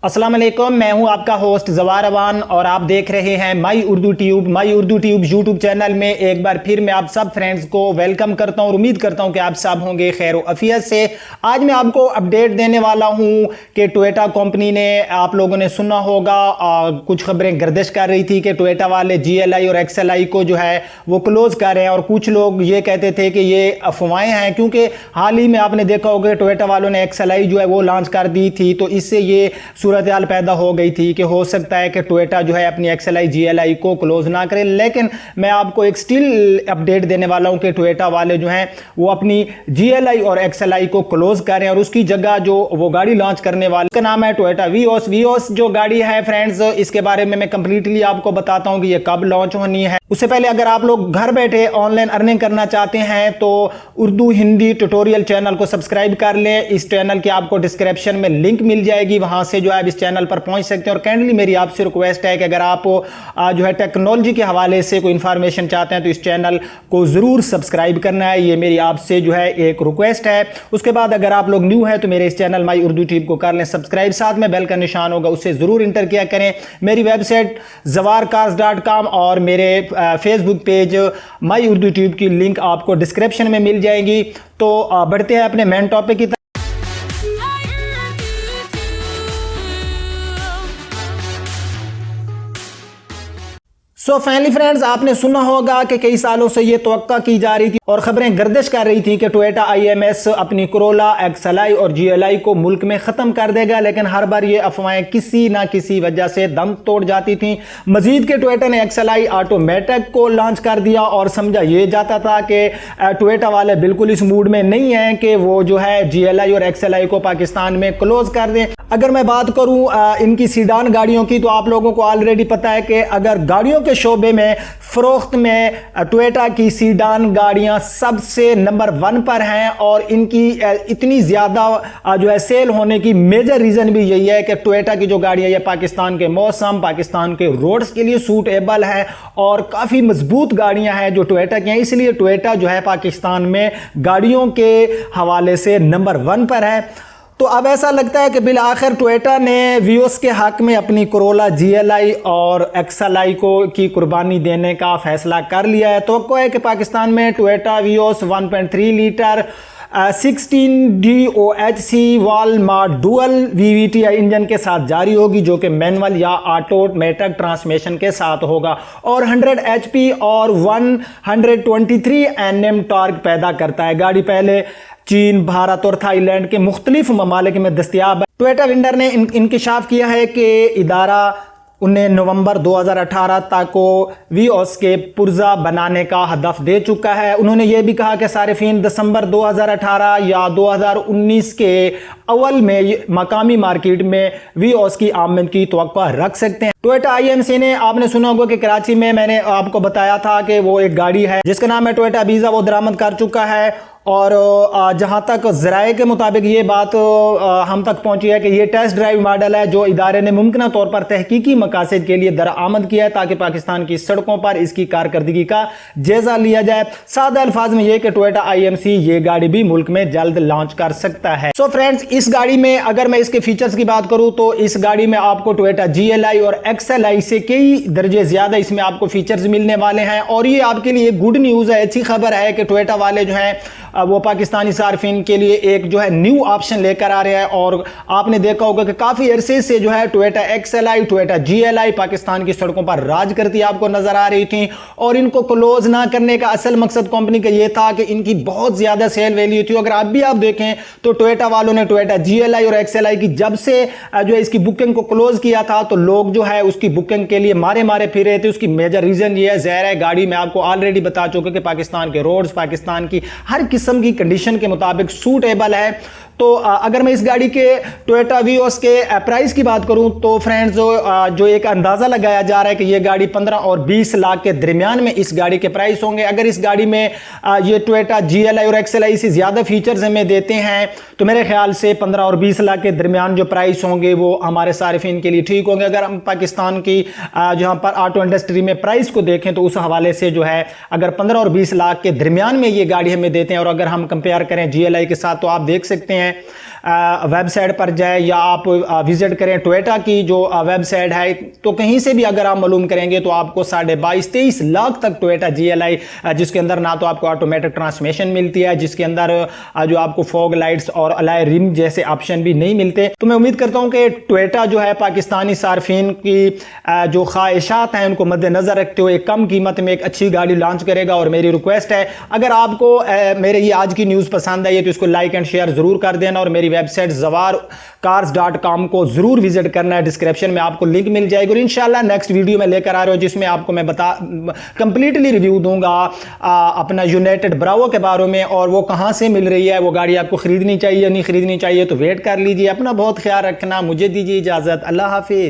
अस्सलाम वालेकुम, मैं हूं आपका होस्ट जवार अवान और आप देख रहे हैं माई उर्दू ट्यूब यूट्यूब चैनल में। एक बार फिर मैं आप सब फ्रेंड्स को वेलकम करता हूं और उम्मीद करता हूं कि आप सब होंगे खैर अफियत से। आज मैं आपको अपडेट देने वाला हूं कि टोयोटा कंपनी ने, आप लोगों ने सुना होगा, कुछ खबरें गर्दिश कर रही थी कि टोयोटा वाले GLI और XLI को जो है वो क्लोज कर रहे हैं और कुछ लोग ये कहते थे कि ये अफवाहें हैं, क्योंकि हाल ही में आपने देखा होगा टोयोटा वालों ने XLI जो है वो लॉन्च कर दी थी। तो इससे ये सूरत हाल पैदा हो गई थी कि हो सकता है कि टोयोटा जो है अपनी XLI GLI को क्लोज ना करे। लेकिन मैं आपको एक स्टिल अपडेट देने वाला हूं कि टोयोटा वाले जो हैं वो अपनी GLI और XLI को क्लोज कर रहे हैं और उसकी जगह जो वो गाड़ी लॉन्च करने वाले, उसका नाम है टोयोटा वीओस जो गाड़ी है फ्रेंड्स, इसके बारे में मैं कंप्लीटली आपको बताता हूं कि ये कब लॉन्च होनी है। उससे पहले अगर आप लोग घर बैठे ऑनलाइन अर्निंग करना चाहते हैं तो उर्दू हिंदी ट्यूटोरियल चैनल को सब्सक्राइब कर लें। इस चैनल की आपको डिस्क्रिप्शन में लिंक मिल जाएगी, वहां से जो है इस चैनल पर पहुंच सकते हैं। और काइंडली मेरी आपसे रिक्वेस्ट है कि अगर आप जो है टेक्नोलॉजी के हवाले से कोई इंफॉर्मेशन चाहते हैं तो इस चैनल को जरूर सब्सक्राइब करना है, ये मेरी आपसे जो है एक रिक्वेस्ट है। उसके बाद अगर आप लोग न्यू है तो मेरे इस चैनल माई उर्दू ट्यूब को कर लें सब्सक्राइब, साथ में बेल का निशान होगा उससे जरूर इंटर किया करें। मेरी वेबसाइट zawarcars.com और मेरे फेसबुक पेज माई उर्दू ट्यूब की लिंक आपको डिस्क्रिप्शन में मिल जाएगी। तो बढ़ते हैं अपने मेन टॉपिक की तरफ। सो फाइनली फ्रेंड्स, आपने सुना होगा कि कई सालों से ये तवक्का की जा रही थी और खबरें गर्दिश कर रही थी कि टोयोटा IMS अपनी कोरोला, XLI और GLI को मुल्क में खत्म कर देगा, लेकिन हर बार ये अफवाहें किसी ना किसी वजह से दम तोड़ जाती थी। मजीद के टोयोटा ने XLI ऑटोमेटिक को लॉन्च कर दिया और समझा ये जाता था कि टोयोटा वाले बिल्कुल इस मूड में नहीं है कि वो जो है GLI और XLI को पाकिस्तान में क्लोज कर दें। अगर मैं बात करूं इनकी सीडान गाड़ियों की, तो आप लोगों को ऑलरेडी पता है कि अगर गाड़ियों के शोबे में फरोख्त में टोयोटा की सीडान गाड़ियां सबसे नंबर 1 पर हैं और इनकी इतनी ज़्यादा जो है सेल होने की मेजर रीज़न भी यही है कि टोयोटा की जो गाड़ियां ये पाकिस्तान के मौसम, पाकिस्तान के रोड्स के लिए सूटेबल है और काफ़ी मजबूत गाड़ियां हैं जो टोयोटा की हैं। इसलिए टोयोटा जो है पाकिस्तान में गाड़ियों के हवाले से नंबर 1 पर है। तो अब ऐसा लगता है कि बिल आखिर टोयोटा ने वीओस के हक में अपनी कोरोला, GLI और XLI को की कुर्बानी देने का फैसला कर लिया है। तो है कि पाकिस्तान में टोयोटा वीओस 1.3 लीटर 16 DOHC वॉलमार्ट डुअल VVTi इंजन के साथ जारी होगी, जो कि मैनुअल या ऑटोमेटिक ट्रांसमिशन के साथ होगा और 100 HP और 123 Nm टॉर्क पैदा करता है। गाड़ी पहले चीन, भारत और थाईलैंड के मुख्तलिफ ममालिक में दस्तयाब है। टोयोटा विंडर ने इंकशाफ किया है कि इदारा 19 नवंबर 2018 तक को वीओस के पुर्जा बनाने का हदफ दे चुका है। उन्होंने ये भी कहा कि सारिफीन दिसंबर 2018 या 2019 के अव्वल में मकामी मार्केट में वीओस की आमद की तवक्को रख सकते हैं। टोयोटा IMC ने, आपने सुना होगा कि कराची में मैंने आपको बताया था कि वो एक गाड़ी है जिसका नाम है टोयोटा बीजा, वो दरामद कर चुका है। और जहां तक ज़राए के मुताबिक ये बात हम तक पहुंची है कि ये टेस्ट ड्राइव मॉडल है जो इदारे ने मुमकिन तौर पर तहकीकी मकासद के लिए दरामद किया है ताकि पाकिस्तान की सड़कों पर इसकी कारकर्दगी का जायजा लिया जाए। सादा अल्फाज में यह कि टोयोटा IMC ये गाड़ी भी मुल्क में जल्द लॉन्च कर सकता है। सो फ्रेंड्स, इस गाड़ी में अगर मैं इसके फीचर्स की बात करूं तो इस गाड़ी में आपको टोयोटा GLI और XLI से कई दर्जे ज्यादा इसमें आपको फीचर्स मिलने वाले हैं और ये आपके लिए गुड न्यूज़ है, अच्छी खबर है कि टोयोटा वाले जो है वो पाकिस्तानी सार्फिन के लिए एक जो है न्यू ऑप्शन लेकर आ रहे हैं। और आपने देखा होगा कि काफी अरसे से जो है Toyota XLI, Toyota GLI Pakistan की सड़कों पर राज करती आपको नजर आ रही थी और इनको क्लोज ना करने का असल मकसद कंपनी का यह था कि इनकी बहुत ज्यादा सेल वैल्यू थी। अगर आप देखें तो टोयोटा वालों ने टोयोटा GLI और XLI की जब से जो है इसकी बुकिंग को क्लोज किया था तो लोग जो है उसकी बुकिंग के लिए मारे फिर रहे थे। उसकी मेजर रीजन ये है, ज़ाहिर है गाड़ी में आपको ऑलरेडी बता चुके कि पाकिस्तान के रोड्स, पाकिस्तान की हर किस्म की कंडीशन के मुताबिक सूटेबल है। तो अगर मैं इस गाड़ी के टोयोटा वीओस के प्राइस की बात करूं तो फ्रेंड्स जो एक अंदाज़ा लगाया जा रहा है कि ये गाड़ी 15 और 20 लाख के दरमियान में इस गाड़ी के प्राइस होंगे। अगर इस गाड़ी में ये टोयोटा GLI और XLI से ज़्यादा फीचर्स हमें देते हैं तो मेरे ख्याल से 15 और 20 लाख के दरमियान जो प्राइस होंगे वो हमारे सारिफिन के लिए ठीक होंगे। अगर हम पाकिस्तान की जहाँ पर ऑटो इंडस्ट्री में प्राइस को देखें तो उस हवाले से जो है अगर 15 और 20 लाख के दरमियान में ये गाड़ी हमें देते हैं और अगर हम कंपेयर करें GLI के साथ तो आप देख सकते हैं वेबसाइट पर जाए या आप विजिट करें टोयोटा की जो वेबसाइट है, तो कहीं से भी अगर आप मालूम करेंगे तो आपको 22.5-23 लाख तक टोयोटा GLI, जिसके अंदर ना तो आपको ऑटोमेटिक ट्रांसमिशन मिलती है, जिसके अंदर जो आपको फॉग लाइट्स और अलॉय रिम जैसे ऑप्शन भी नहीं मिलते। तो मैं उम्मीद करता हूं कि टोयोटा जो है पाकिस्तानी सार्फिन की जो ख्वाहिशात हैं उनको मद्देनजर रखते हुए कम कीमत में एक अच्छी गाड़ी लॉन्च करेगा। और मेरी रिक्वेस्ट है, अगर आपको मेरे ये आज की न्यूज़ पसंद आई है तो इसको लाइक एंड शेयर जरूर कर देना, और मेरी वेबसाइट zawarcars.com को जरूर विजिट करना है। डिस्क्रिप्शन में आपको लिंक मिल जाएगी। और इंशाल्लाह नेक्स्ट वीडियो में लेकर आ रहे हो जिसमें आपको मैं कंप्लीटली रिव्यू दूंगा अपना यूनाइटेड ब्रावो के बारे में, और वो कहां से मिल रही है, वो गाड़ी आपको खरीदनी चाहिए नहीं खरीदनी चाहिए। तो वेट कर लीजिए। अपना बहुत ख्याल रखना। मुझे दीजिए इजाजत। अल्लाह हाफिज।